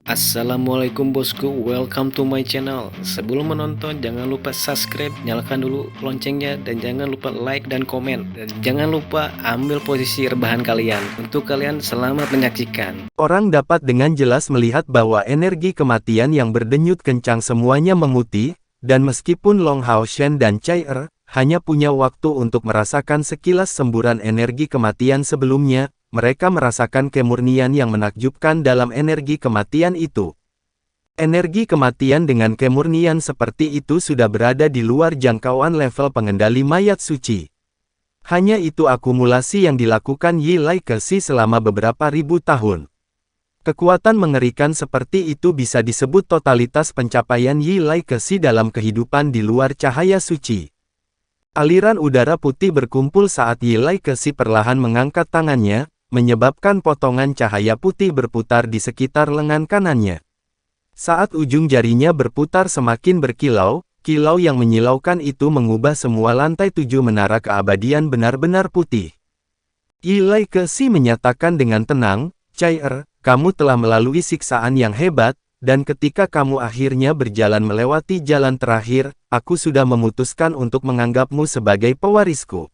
Assalamualaikum bosku, welcome to my channel. Sebelum menonton jangan lupa subscribe, nyalakan dulu loncengnya, dan jangan lupa like dan komen. Dan jangan lupa ambil posisi rebahan kalian. Untuk kalian selamat menyaksikan. Orang dapat dengan jelas melihat bahwa energi kematian yang berdenyut kencang semuanya memutih, dan meskipun Long Hao Shen dan Cai Er hanya punya waktu untuk merasakan sekilas semburan energi kematian sebelumnya, mereka merasakan kemurnian yang menakjubkan dalam energi kematian itu. Energi kematian dengan kemurnian seperti itu sudah berada di luar jangkauan level pengendali mayat suci. Hanya itu akumulasi yang dilakukan Yi Lai Kexi selama beberapa ribu tahun. Kekuatan mengerikan seperti itu bisa disebut totalitas pencapaian Yi Lai Kexi dalam kehidupan di luar cahaya suci. Aliran udara putih berkumpul saat Yi Lai Kexi perlahan mengangkat tangannya, menyebabkan potongan cahaya putih berputar di sekitar lengan kanannya. Saat ujung jarinya berputar semakin berkilau, kilau yang menyilaukan itu mengubah semua lantai 7 menara keabadian benar-benar putih. Yi Lai Kexi menyatakan dengan tenang, Cai Er, kamu telah melalui siksaan yang hebat, dan ketika kamu akhirnya berjalan melewati jalan terakhir, aku sudah memutuskan untuk menganggapmu sebagai pewarisku.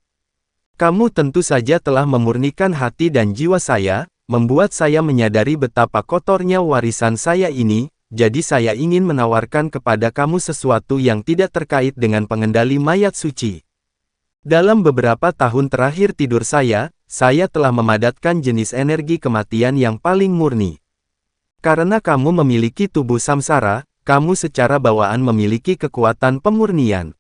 Kamu tentu saja telah memurnikan hati dan jiwa saya, membuat saya menyadari betapa kotornya warisan saya ini, jadi saya ingin menawarkan kepada kamu sesuatu yang tidak terkait dengan pengendali mayat suci. Dalam beberapa tahun terakhir tidur saya telah memadatkan jenis energi kematian yang paling murni. Karena kamu memiliki tubuh samsara, kamu secara bawaan memiliki kekuatan pemurnian.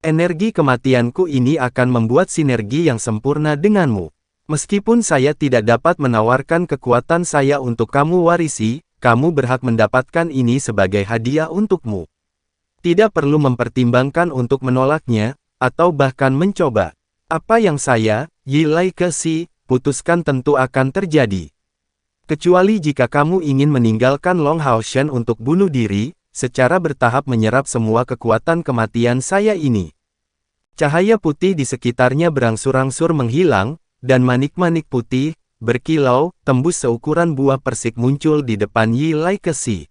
Energi kematianku ini akan membuat sinergi yang sempurna denganmu. Meskipun saya tidak dapat menawarkan kekuatan saya untuk kamu warisi, kamu berhak mendapatkan ini sebagai hadiah untukmu. Tidak perlu mempertimbangkan untuk menolaknya, atau bahkan mencoba. Apa yang saya, Yi Lai Kexi, putuskan tentu akan terjadi. Kecuali jika kamu ingin meninggalkan Long Hao Shen untuk bunuh diri, secara bertahap menyerap semua kekuatan kematian saya ini. Cahaya putih di sekitarnya berangsur-angsur menghilang, dan manik-manik putih, berkilau, tembus seukuran buah persik muncul di depan Yi Lai Kexi.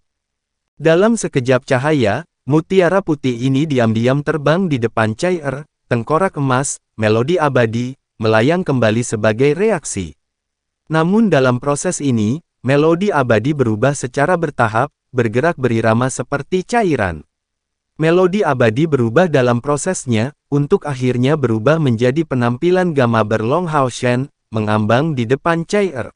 Dalam sekejap cahaya, mutiara putih ini diam-diam terbang di depan Cai Er, tengkorak emas, melodi abadi, melayang kembali sebagai reaksi. Namun dalam proses ini, melodi abadi berubah secara bertahap, bergerak berirama seperti cairan. Melodi abadi berubah dalam prosesnya, untuk akhirnya berubah menjadi penampilan gamma berlong Hao Shen, mengambang di depan Cai Er.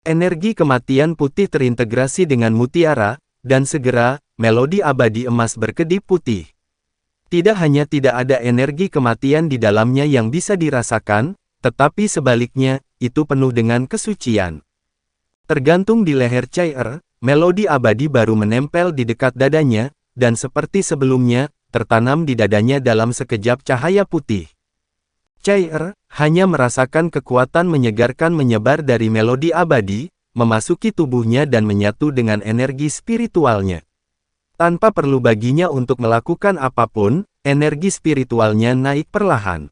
Energi kematian putih terintegrasi dengan mutiara, dan segera, melodi abadi emas berkedip putih. Tidak hanya tidak ada energi kematian di dalamnya yang bisa dirasakan, tetapi sebaliknya, itu penuh dengan kesucian. Tergantung di leher Cai Er, melodi abadi baru menempel di dekat dadanya, dan seperti sebelumnya, tertanam di dadanya dalam sekejap cahaya putih. Cai Er hanya merasakan kekuatan menyegarkan menyebar dari melodi abadi, memasuki tubuhnya dan menyatu dengan energi spiritualnya. Tanpa perlu baginya untuk melakukan apapun, energi spiritualnya naik perlahan.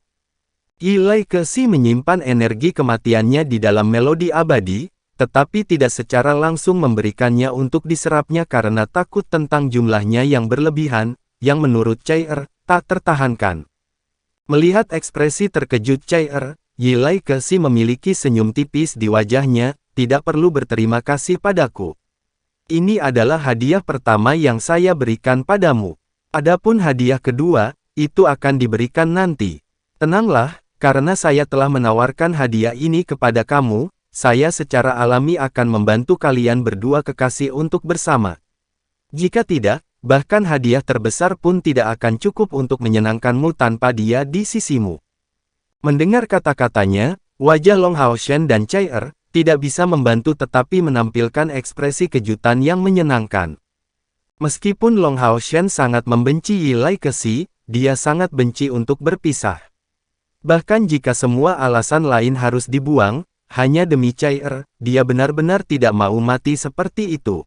Yi Lai Kexi menyimpan energi kematiannya di dalam melodi abadi, tetapi tidak secara langsung memberikannya untuk diserapnya karena takut tentang jumlahnya yang berlebihan, yang menurut Cai Er, tak tertahankan. Melihat ekspresi terkejut Cai Er, Yi Lai Kexi memiliki senyum tipis di wajahnya, tidak perlu berterima kasih padaku. Ini adalah hadiah pertama yang saya berikan padamu. Adapun hadiah kedua, itu akan diberikan nanti. Tenanglah, karena saya telah menawarkan hadiah ini kepada kamu, saya secara alami akan membantu kalian berdua kekasih untuk bersama. Jika tidak, bahkan hadiah terbesar pun tidak akan cukup untuk menyenangkanmu tanpa dia di sisimu. Mendengar kata-katanya, wajah Long Hao Shen dan Cai Er tidak bisa membantu tetapi menampilkan ekspresi kejutan yang menyenangkan. Meskipun Long Hao Shen sangat membenci Yi Lai Kexi, dia sangat benci untuk berpisah. Bahkan jika semua alasan lain harus dibuang, hanya demi Cai Er, dia benar-benar tidak mau mati seperti itu.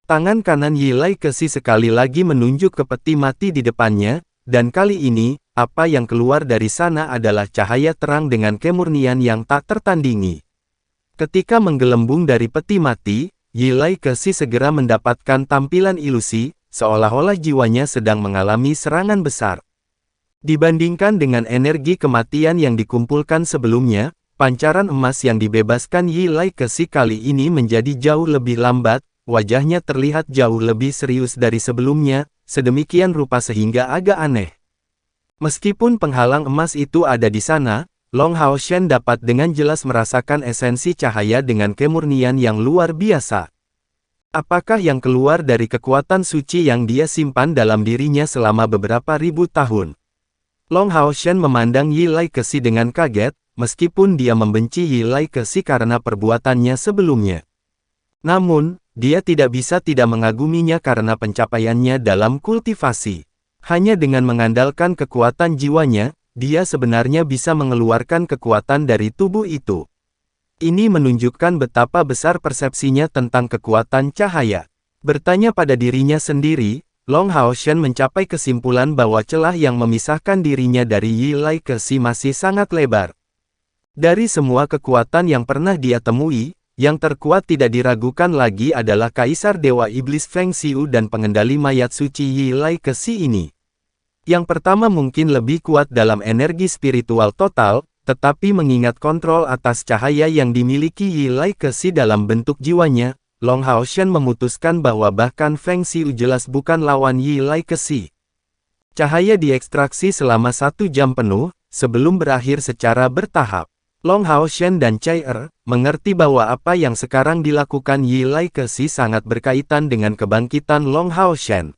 Tangan kanan Yi Lai Kexi sekali lagi menunjuk ke peti mati di depannya, dan kali ini, apa yang keluar dari sana adalah cahaya terang dengan kemurnian yang tak tertandingi. Ketika menggelembung dari peti mati, Yilai Kexi segera mendapatkan tampilan ilusi, seolah-olah jiwanya sedang mengalami serangan besar. Dibandingkan dengan energi kematian yang dikumpulkan sebelumnya, pancaran emas yang dibebaskan Yilai Kexi kali ini menjadi jauh lebih lambat, wajahnya terlihat jauh lebih serius dari sebelumnya, sedemikian rupa sehingga agak aneh. Meskipun penghalang emas itu ada di sana, Long Hao Shen dapat dengan jelas merasakan esensi cahaya dengan kemurnian yang luar biasa. Apakah yang keluar dari kekuatan suci yang dia simpan dalam dirinya selama beberapa ribu tahun? Long Hao Shen memandang Yilai Kexi dengan kaget, meskipun dia membenci Yilai Kexi karena perbuatannya sebelumnya. Namun, dia tidak bisa tidak mengaguminya karena pencapaiannya dalam kultivasi. Hanya dengan mengandalkan kekuatan jiwanya, dia sebenarnya bisa mengeluarkan kekuatan dari tubuh itu. Ini menunjukkan betapa besar persepsinya tentang kekuatan cahaya. Bertanya pada dirinya sendiri, Long Hao Shen mencapai kesimpulan bahwa celah yang memisahkan dirinya dari Yilai Kexi masih sangat lebar. Dari semua kekuatan yang pernah dia temui, yang terkuat tidak diragukan lagi adalah Kaisar Dewa Iblis Feng Xiu dan pengendali mayat suci Yilai Kexi ini. Yang pertama mungkin lebih kuat dalam energi spiritual total, tetapi mengingat kontrol atas cahaya yang dimiliki Yilai Kexi dalam bentuk jiwanya, Long Hao Shen memutuskan bahwa bahkan Feng Xiu jelas bukan lawan Yilai Kexi. Cahaya diekstraksi selama 1 jam penuh, sebelum berakhir secara bertahap. Long Hao Shen dan Cai Er mengerti bahwa apa yang sekarang dilakukan Yilai Kexi sangat berkaitan dengan kebangkitan Long Hao Shen.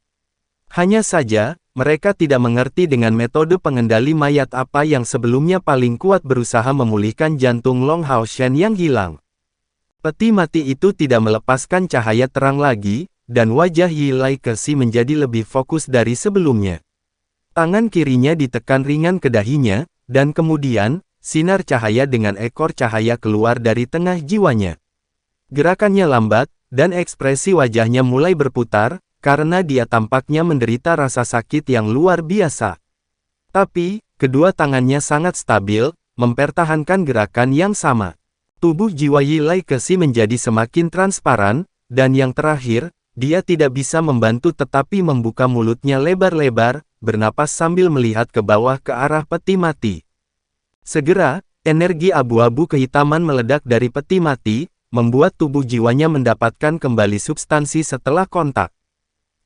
Hanya saja, mereka tidak mengerti dengan metode pengendali mayat apa yang sebelumnya paling kuat berusaha memulihkan jantung Long Hao Shen yang hilang. Peti mati itu tidak melepaskan cahaya terang lagi, dan wajah Yilai Kexi menjadi lebih fokus dari sebelumnya. Tangan kirinya ditekan ringan ke dahinya, dan kemudian, sinar cahaya dengan ekor cahaya keluar dari tengah jiwanya. Gerakannya lambat, dan ekspresi wajahnya mulai berputar, karena dia tampaknya menderita rasa sakit yang luar biasa. Tapi, kedua tangannya sangat stabil, mempertahankan gerakan yang sama. Tubuh jiwa Yilai Kexi menjadi semakin transparan, dan yang terakhir, dia tidak bisa membantu tetapi membuka mulutnya lebar-lebar, bernapas sambil melihat ke bawah ke arah peti mati. Segera, energi abu-abu kehitaman meledak dari peti mati, membuat tubuh jiwanya mendapatkan kembali substansi setelah kontak.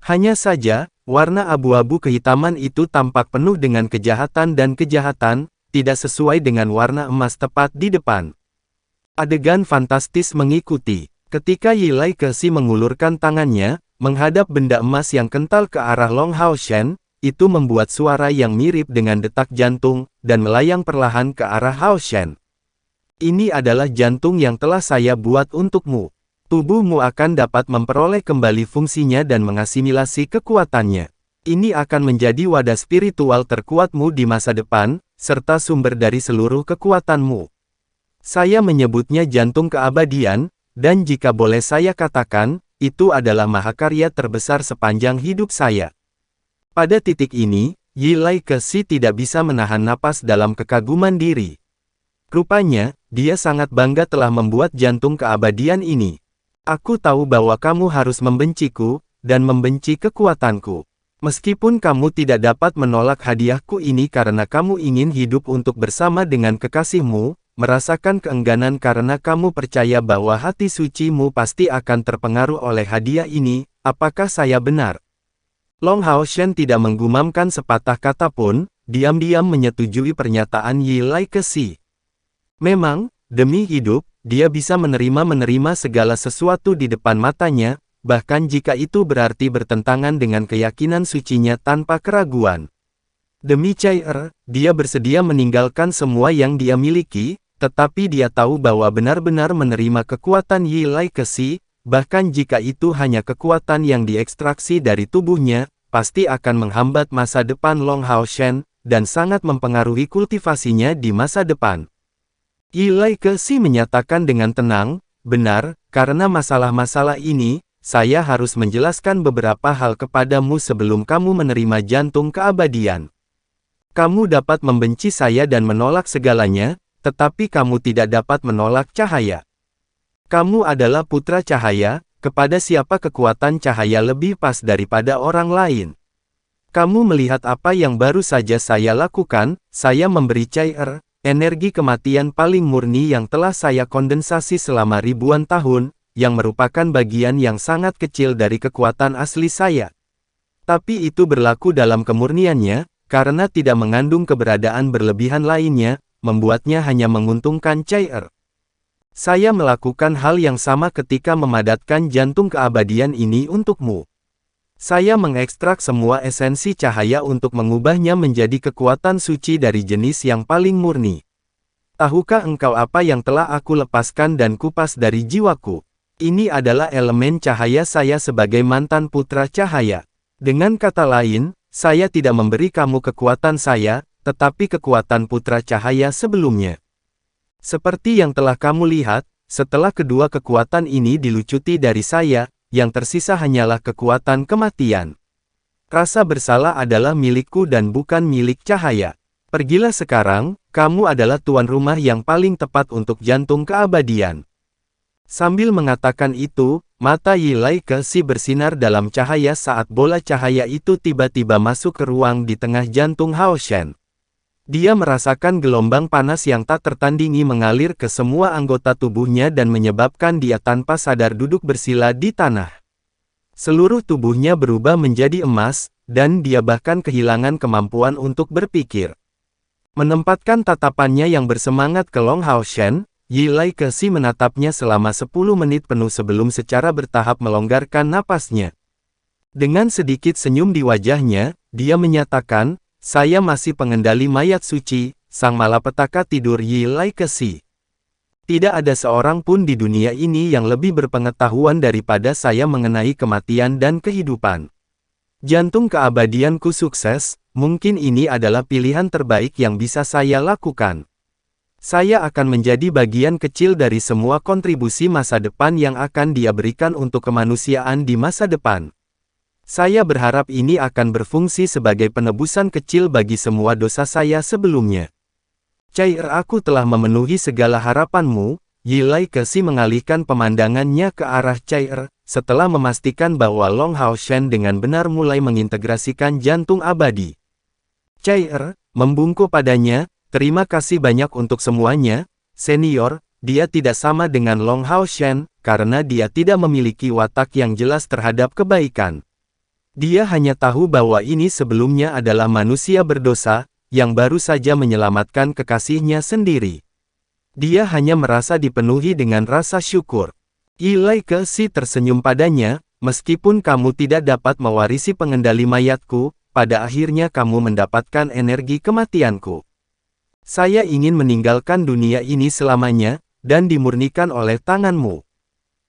Hanya saja, warna abu-abu kehitaman itu tampak penuh dengan kejahatan dan kejahatan, tidak sesuai dengan warna emas tepat di depan. Adegan fantastis mengikuti. Ketika Yilai Kexi mengulurkan tangannya, menghadap benda emas yang kental ke arah Long Hao Shen, itu membuat suara yang mirip dengan detak jantung, dan melayang perlahan ke arah Hao Shen. Ini adalah jantung yang telah saya buat untukmu. Tubuhmu akan dapat memperoleh kembali fungsinya dan mengasimilasi kekuatannya. Ini akan menjadi wadah spiritual terkuatmu di masa depan, serta sumber dari seluruh kekuatanmu. Saya menyebutnya jantung keabadian, dan jika boleh saya katakan, itu adalah mahakarya terbesar sepanjang hidup saya. Pada titik ini, Yilai Kexi tidak bisa menahan napas dalam kekaguman diri. Rupanya, dia sangat bangga telah membuat jantung keabadian ini. Aku tahu bahwa kamu harus membenciku, dan membenci kekuatanku. Meskipun kamu tidak dapat menolak hadiahku ini karena kamu ingin hidup untuk bersama dengan kekasihmu, merasakan keengganan karena kamu percaya bahwa hati sucimu pasti akan terpengaruh oleh hadiah ini, apakah saya benar? Long Hao Shen tidak menggumamkan sepatah kata pun, diam-diam menyetujui pernyataan Yilai Kexi. Memang, demi hidup, dia bisa menerima segala sesuatu di depan matanya, bahkan jika itu berarti bertentangan dengan keyakinan sucinya tanpa keraguan. Demi Cai Er, dia bersedia meninggalkan semua yang dia miliki, tetapi dia tahu bahwa benar-benar menerima kekuatan Yilai Kexi, bahkan jika itu hanya kekuatan yang diekstraksi dari tubuhnya, pasti akan menghambat masa depan Long Hao Shen, dan sangat mempengaruhi kultivasinya di masa depan. Yilai Kexi menyatakan dengan tenang, benar, karena masalah-masalah ini, saya harus menjelaskan beberapa hal kepadamu sebelum kamu menerima jantung keabadian. Kamu dapat membenci saya dan menolak segalanya, tetapi kamu tidak dapat menolak cahaya. Kamu adalah putra cahaya, kepada siapa kekuatan cahaya lebih pas daripada orang lain? Kamu melihat apa yang baru saja saya lakukan, saya memberi cair, energi kematian paling murni yang telah saya kondensasi selama ribuan tahun, yang merupakan bagian yang sangat kecil dari kekuatan asli saya. Tapi itu berlaku dalam kemurniannya, karena tidak mengandung keberadaan berlebihan lainnya, membuatnya hanya menguntungkan cair. Saya melakukan hal yang sama ketika memadatkan jantung keabadian ini untukmu. Saya mengekstrak semua esensi cahaya untuk mengubahnya menjadi kekuatan suci dari jenis yang paling murni. Tahukah engkau apa yang telah aku lepaskan dan kupas dari jiwaku? Ini adalah elemen cahaya saya sebagai mantan putra cahaya. Dengan kata lain, saya tidak memberi kamu kekuatan saya, tetapi kekuatan putra cahaya sebelumnya. Seperti yang telah kamu lihat, setelah kedua kekuatan ini dilucuti dari saya, yang tersisa hanyalah kekuatan kematian. Rasa bersalah adalah milikku dan bukan milik cahaya. Pergilah sekarang, kamu adalah tuan rumah yang paling tepat untuk jantung keabadian. Sambil mengatakan itu, mata Yilai Kexi bersinar dalam cahaya saat bola cahaya itu tiba-tiba masuk ke ruang di tengah jantung Hao Shen. Dia merasakan gelombang panas yang tak tertandingi mengalir ke semua anggota tubuhnya dan menyebabkan dia tanpa sadar duduk bersila di tanah. Seluruh tubuhnya berubah menjadi emas, dan dia bahkan kehilangan kemampuan untuk berpikir. Menempatkan tatapannya yang bersemangat ke Long Hao Shen, Yilai Kexi menatapnya selama 10 menit penuh sebelum secara bertahap melonggarkan napasnya. Dengan sedikit senyum di wajahnya, dia menyatakan, "Saya masih pengendali mayat suci, sang malapetaka tidur Yilai Kexi. Tidak ada seorang pun di dunia ini yang lebih berpengetahuan daripada saya mengenai kematian dan kehidupan. Jantung keabadianku sukses, mungkin ini adalah pilihan terbaik yang bisa saya lakukan. Saya akan menjadi bagian kecil dari semua kontribusi masa depan yang akan dia berikan untuk kemanusiaan di masa depan. Saya berharap ini akan berfungsi sebagai penebusan kecil bagi semua dosa saya sebelumnya." "Cair, aku telah memenuhi segala harapanmu." Yilai Kexi mengalihkan pemandangannya ke arah Cair, setelah memastikan bahwa Long Hao Shen dengan benar mulai mengintegrasikan jantung abadi. Cair membungkuk padanya, "Terima kasih banyak untuk semuanya, senior." Dia tidak sama dengan Long Hao Shen, karena dia tidak memiliki watak yang jelas terhadap kebaikan. Dia hanya tahu bahwa ini sebelumnya adalah manusia berdosa, yang baru saja menyelamatkan kekasihnya sendiri. Dia hanya merasa dipenuhi dengan rasa syukur. Yilai Kexi tersenyum padanya, "Meskipun kamu tidak dapat mewarisi pengendali mayatku, pada akhirnya kamu mendapatkan energi kematianku. Saya ingin meninggalkan dunia ini selamanya, dan dimurnikan oleh tanganmu.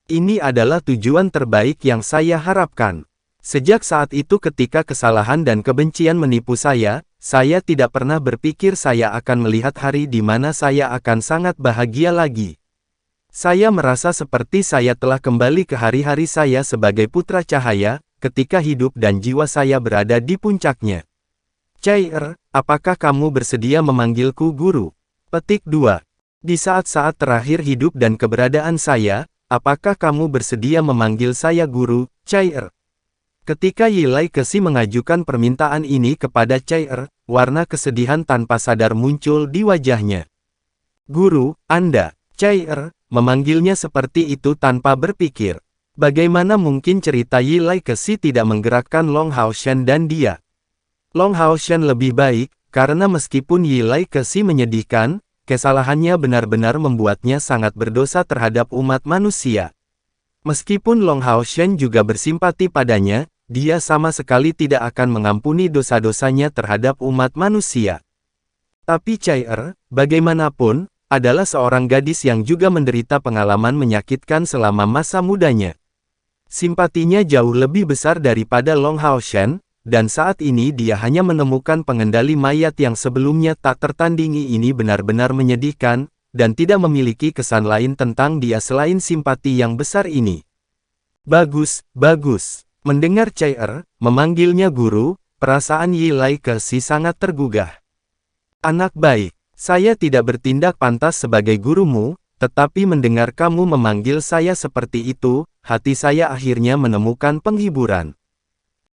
Ini adalah tujuan terbaik yang saya harapkan. Sejak saat itu ketika kesalahan dan kebencian menipu saya tidak pernah berpikir saya akan melihat hari di mana saya akan sangat bahagia lagi. Saya merasa seperti saya telah kembali ke hari-hari saya sebagai putra cahaya, ketika hidup dan jiwa saya berada di puncaknya. Cair, apakah kamu bersedia memanggilku guru?" Petik 2. Di saat-saat terakhir hidup dan keberadaan saya, apakah kamu bersedia memanggil saya guru, Cair? Ketika Yilai Kexi mengajukan permintaan ini kepada Cair, warna kesedihan tanpa sadar muncul di wajahnya. "Guru, Anda." Cair memanggilnya seperti itu tanpa berpikir. Bagaimana mungkin cerita Yilai Kexi tidak menggerakkan Long Hao Shen dan dia? Long Hao Shen lebih baik, karena meskipun Yilai Kexi menyedihkan, kesalahannya benar-benar membuatnya sangat berdosa terhadap umat manusia. Meskipun Long Hao Shen juga bersimpati padanya, dia sama sekali tidak akan mengampuni dosa-dosanya terhadap umat manusia. Tapi Cair, bagaimanapun, adalah seorang gadis yang juga menderita pengalaman menyakitkan selama masa mudanya. Simpatinya jauh lebih besar daripada Long Hao Shen, dan saat ini dia hanya menemukan pengendali mayat yang sebelumnya tak tertandingi ini benar-benar menyedihkan, dan tidak memiliki kesan lain tentang dia selain simpati yang besar ini. "Bagus, bagus." Mendengar Cair memanggilnya guru, perasaan Yilai Kexi sangat tergugah. "Anak baik, saya tidak bertindak pantas sebagai gurumu, tetapi mendengar kamu memanggil saya seperti itu, hati saya akhirnya menemukan penghiburan.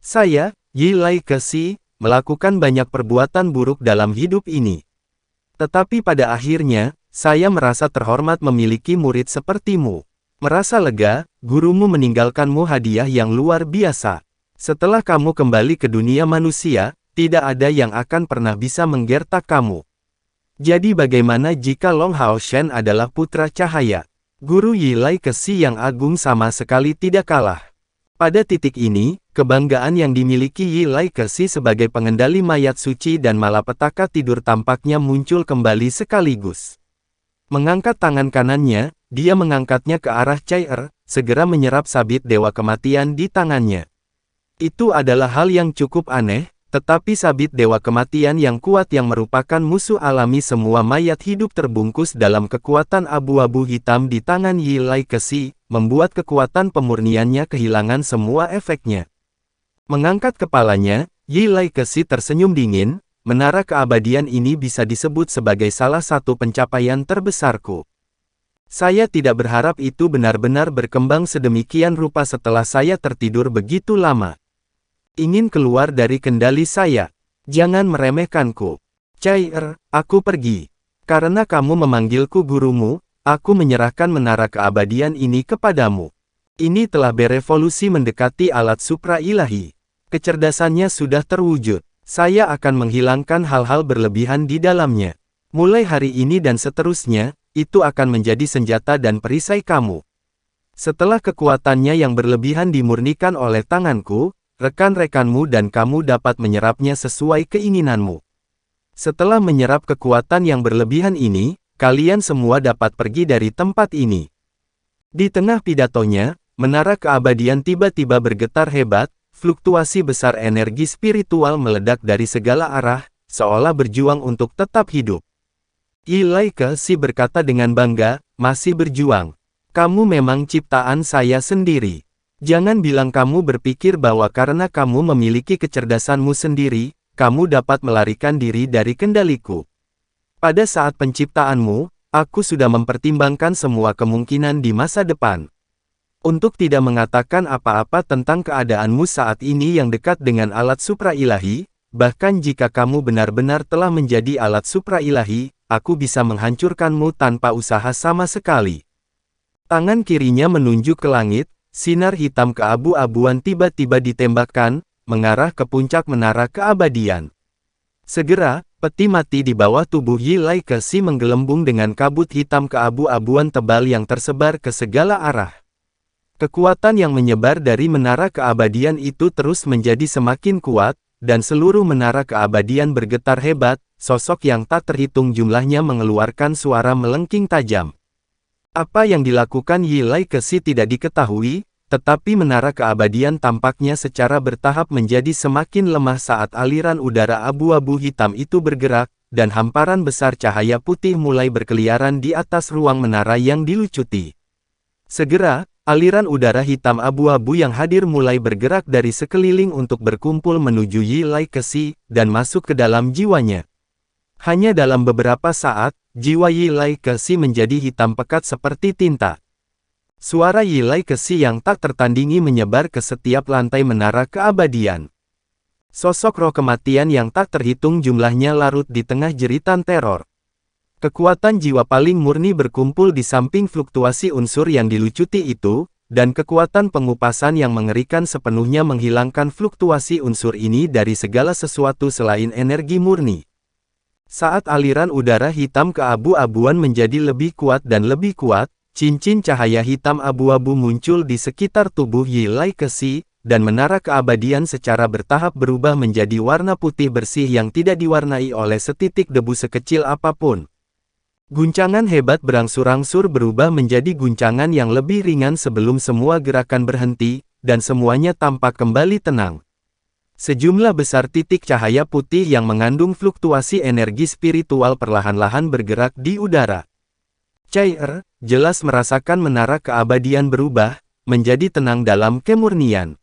Saya, Yi Lai Kexi, melakukan banyak perbuatan buruk dalam hidup ini. Tetapi pada akhirnya, saya merasa terhormat memiliki murid sepertimu. Merasa lega, gurumu meninggalkanmu hadiah yang luar biasa. Setelah kamu kembali ke dunia manusia, tidak ada yang akan pernah bisa menggertak kamu. Jadi bagaimana jika Long Hao Shen adalah putra cahaya? Guru Yi Lai Kexi yang agung sama sekali tidak kalah. Pada titik ini, kebanggaan yang dimiliki Yi Lai Kexi sebagai pengendali mayat suci dan malapetaka tidur tampaknya muncul kembali sekaligus. Mengangkat tangan kanannya, dia mengangkatnya ke arah Cai Er, segera menyerap sabit dewa kematian di tangannya. Itu adalah hal yang cukup aneh, tetapi sabit dewa kematian yang kuat yang merupakan musuh alami semua mayat hidup terbungkus dalam kekuatan abu-abu hitam di tangan Yi Lai Kexi, membuat kekuatan pemurniannya kehilangan semua efeknya. Mengangkat kepalanya, Yi Lai Kexi tersenyum dingin, menara keabadian ini bisa disebut sebagai salah satu pencapaian terbesarku. Saya tidak berharap itu benar-benar berkembang sedemikian rupa setelah saya tertidur begitu lama. Ingin keluar dari kendali saya. Jangan meremehkanku. Cai Er, aku pergi. Karena kamu memanggilku gurumu, aku menyerahkan menara keabadian ini kepadamu. Ini telah berevolusi mendekati alat supra ilahi. Kecerdasannya sudah terwujud. Saya akan menghilangkan hal-hal berlebihan di dalamnya. Mulai hari ini dan seterusnya, itu akan menjadi senjata dan perisai kamu. Setelah kekuatannya yang berlebihan dimurnikan oleh tanganku, rekan-rekanmu dan kamu dapat menyerapnya sesuai keinginanmu. Setelah menyerap kekuatan yang berlebihan ini, kalian semua dapat pergi dari tempat ini. Di tengah pidatonya, menara keabadian tiba-tiba bergetar hebat, fluktuasi besar energi spiritual meledak dari segala arah, seolah berjuang untuk tetap hidup. Yi Lai Kexi berkata dengan bangga, masih berjuang. Kamu memang ciptaan saya sendiri. Jangan bilang kamu berpikir bahwa karena kamu memiliki kecerdasanmu sendiri, kamu dapat melarikan diri dari kendaliku. Pada saat penciptaanmu, aku sudah mempertimbangkan semua kemungkinan di masa depan. Untuk tidak mengatakan apa-apa tentang keadaanmu saat ini yang dekat dengan alat supra ilahi, bahkan jika kamu benar-benar telah menjadi alat supra ilahi, aku bisa menghancurkanmu tanpa usaha sama sekali. Tangan kirinya menunjuk ke langit. Sinar hitam keabu-abuan tiba-tiba ditembakkan, mengarah ke puncak menara keabadian. Segera, peti mati di bawah tubuh Yi Lai Kexi menggelembung dengan kabut hitam keabu-abuan tebal yang tersebar ke segala arah. Kekuatan yang menyebar dari menara keabadian itu terus menjadi semakin kuat, dan seluruh menara keabadian bergetar hebat, sosok yang tak terhitung jumlahnya mengeluarkan suara melengking tajam. Apa yang dilakukan Yi Lai Kexi tidak diketahui, tetapi menara keabadian tampaknya secara bertahap menjadi semakin lemah saat aliran udara abu-abu hitam itu bergerak, dan hamparan besar cahaya putih mulai berkeliaran di atas ruang menara yang dilucuti. Segera, aliran udara hitam abu-abu yang hadir mulai bergerak dari sekeliling untuk berkumpul menuju Yi Lai Kexi, dan masuk ke dalam jiwanya. Hanya dalam beberapa saat, jiwa Yi Lai Kexi menjadi hitam pekat seperti tinta. Suara Yi Lai Kexi yang tak tertandingi menyebar ke setiap lantai menara keabadian. Sosok roh kematian yang tak terhitung jumlahnya larut di tengah jeritan teror. Kekuatan jiwa paling murni berkumpul di samping fluktuasi unsur yang dilucuti itu, dan kekuatan pengupasan yang mengerikan sepenuhnya menghilangkan fluktuasi unsur ini dari segala sesuatu selain energi murni. Saat aliran udara hitam keabu-abuan menjadi lebih kuat dan lebih kuat, cincin cahaya hitam abu-abu muncul di sekitar tubuh Yi Lai Kexi, dan menara keabadian secara bertahap berubah menjadi warna putih bersih yang tidak diwarnai oleh setitik debu sekecil apapun. Guncangan hebat berangsur-angsur berubah menjadi guncangan yang lebih ringan sebelum semua gerakan berhenti, dan semuanya tampak kembali tenang. Sejumlah besar titik cahaya putih yang mengandung fluktuasi energi spiritual perlahan-lahan bergerak di udara. Cai Er jelas merasakan menara keabadian berubah, menjadi tenang dalam kemurnian.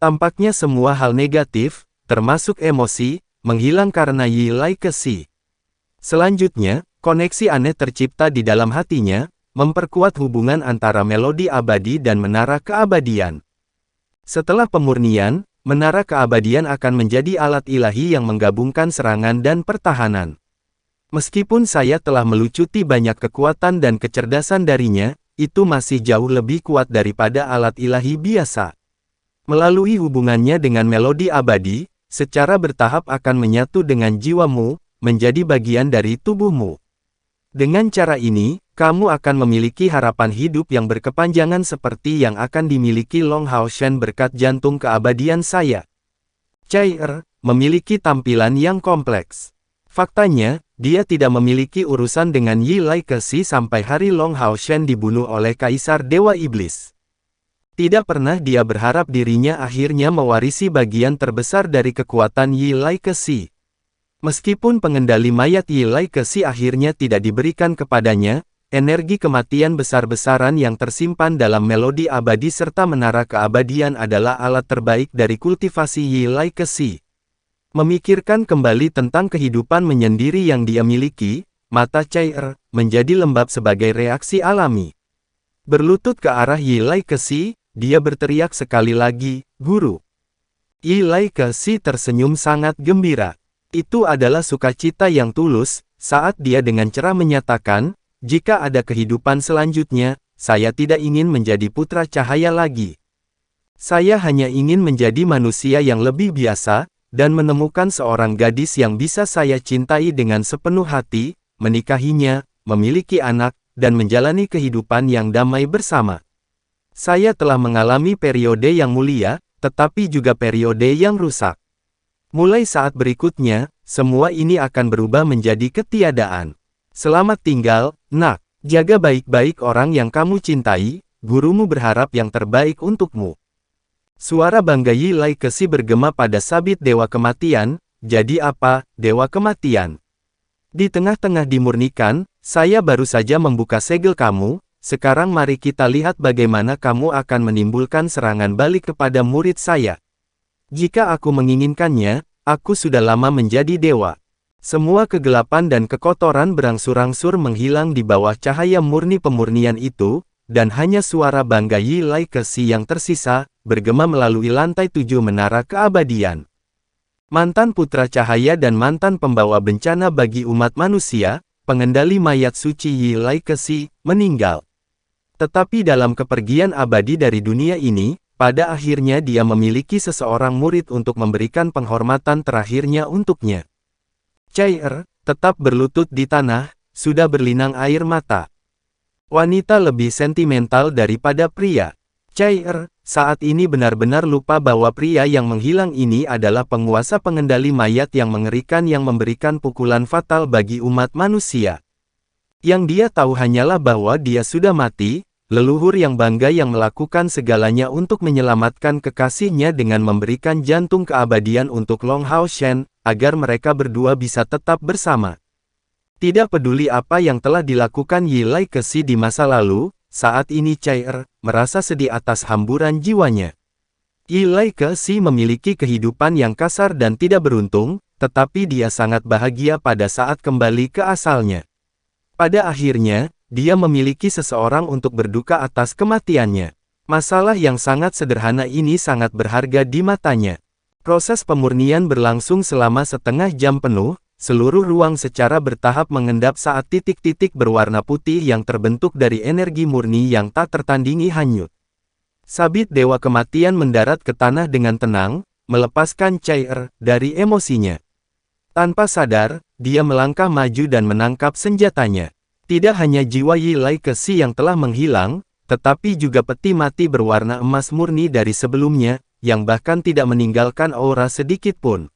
Tampaknya semua hal negatif, termasuk emosi, menghilang karena Yi Lai Kexi. Selanjutnya, koneksi aneh tercipta di dalam hatinya, memperkuat hubungan antara melodi abadi dan menara keabadian. Setelah pemurnian, menara keabadian akan menjadi alat ilahi yang menggabungkan serangan dan pertahanan. Meskipun saya telah melucuti banyak kekuatan dan kecerdasan darinya, itu masih jauh lebih kuat daripada alat ilahi biasa. Melalui hubungannya dengan melodi abadi, secara bertahap akan menyatu dengan jiwamu, menjadi bagian dari tubuhmu. Dengan cara ini, kamu akan memiliki harapan hidup yang berkepanjangan seperti yang akan dimiliki Long Hao Shen berkat jantung keabadian saya. Chai memiliki tampilan yang kompleks. Faktanya, dia tidak memiliki urusan dengan Yi Lai Kexi sampai hari Long Hao Shen dibunuh oleh Kaisar Dewa Iblis. Tidak pernah dia berharap dirinya akhirnya mewarisi bagian terbesar dari kekuatan Yi Lai Kexi. Meskipun pengendali mayat Yi Lai Kexi akhirnya tidak diberikan kepadanya, energi kematian besar-besaran yang tersimpan dalam melodi abadi serta menara keabadian adalah alat terbaik dari kultivasi Yi Lai Kexi. Memikirkan kembali tentang kehidupan menyendiri yang dia miliki, mata Chai menjadi lembab sebagai reaksi alami. Berlutut ke arah Yi Lai Kexi, dia berteriak sekali lagi, "Guru!" Yi Lai Kexi tersenyum sangat gembira. Itu adalah sukacita yang tulus, saat dia dengan cerah menyatakan, "Jika ada kehidupan selanjutnya, saya tidak ingin menjadi putra cahaya lagi. Saya hanya ingin menjadi manusia yang lebih biasa, dan menemukan seorang gadis yang bisa saya cintai dengan sepenuh hati, menikahinya, memiliki anak, dan menjalani kehidupan yang damai bersama. Saya telah mengalami periode yang mulia, tetapi juga periode yang rusak. Mulai saat berikutnya, semua ini akan berubah menjadi ketiadaan. Selamat tinggal, nak. Jaga baik-baik orang yang kamu cintai, gurumu berharap yang terbaik untukmu." Suara bangga Yi Lai Kexi bergema pada sabit Dewa Kematian. "Jadi apa, Dewa Kematian? Di tengah-tengah dimurnikan, saya baru saja membuka segel kamu, sekarang mari kita lihat bagaimana kamu akan menimbulkan serangan balik kepada murid saya. Jika aku menginginkannya, aku sudah lama menjadi dewa." Semua kegelapan dan kekotoran berangsur-angsur menghilang di bawah cahaya murni pemurnian itu, dan hanya suara bangga Yi Lai Kexi yang tersisa, bergema melalui lantai 7 menara keabadian. Mantan putra cahaya dan mantan pembawa bencana bagi umat manusia, pengendali mayat suci Yi Lai Kexi, meninggal. Tetapi dalam kepergian abadi dari dunia ini, pada akhirnya dia memiliki seseorang murid untuk memberikan penghormatan terakhirnya untuknya. Chai tetap berlutut di tanah, sudah berlinang air mata. Wanita lebih sentimental daripada pria. Chai saat ini benar-benar lupa bahwa pria yang menghilang ini adalah penguasa pengendali mayat yang mengerikan yang memberikan pukulan fatal bagi umat manusia. Yang dia tahu hanyalah bahwa dia sudah mati, leluhur yang bangga yang melakukan segalanya untuk menyelamatkan kekasihnya dengan memberikan jantung keabadian untuk Long Hao Shen, agar mereka berdua bisa tetap bersama. Tidak peduli apa yang telah dilakukan Yi Lai Kexi di masa lalu, saat ini Chai merasa sedih atas hamburan jiwanya. Yi Lai Kexi memiliki kehidupan yang kasar dan tidak beruntung, tetapi dia sangat bahagia pada saat kembali ke asalnya. Pada akhirnya, dia memiliki seseorang untuk berduka atas kematiannya. Masalah yang sangat sederhana ini sangat berharga di matanya. Proses pemurnian berlangsung selama setengah jam penuh, seluruh ruang secara bertahap mengendap saat titik-titik berwarna putih yang terbentuk dari energi murni yang tak tertandingi hanyut. Sabit Dewa Kematian mendarat ke tanah dengan tenang, melepaskan Chai dari emosinya. Tanpa sadar, dia melangkah maju dan menangkap senjatanya. Tidak hanya jiwa Yi Lai Kexi yang telah menghilang, tetapi juga peti mati berwarna emas murni dari sebelumnya, yang bahkan tidak meninggalkan aura sedikit pun.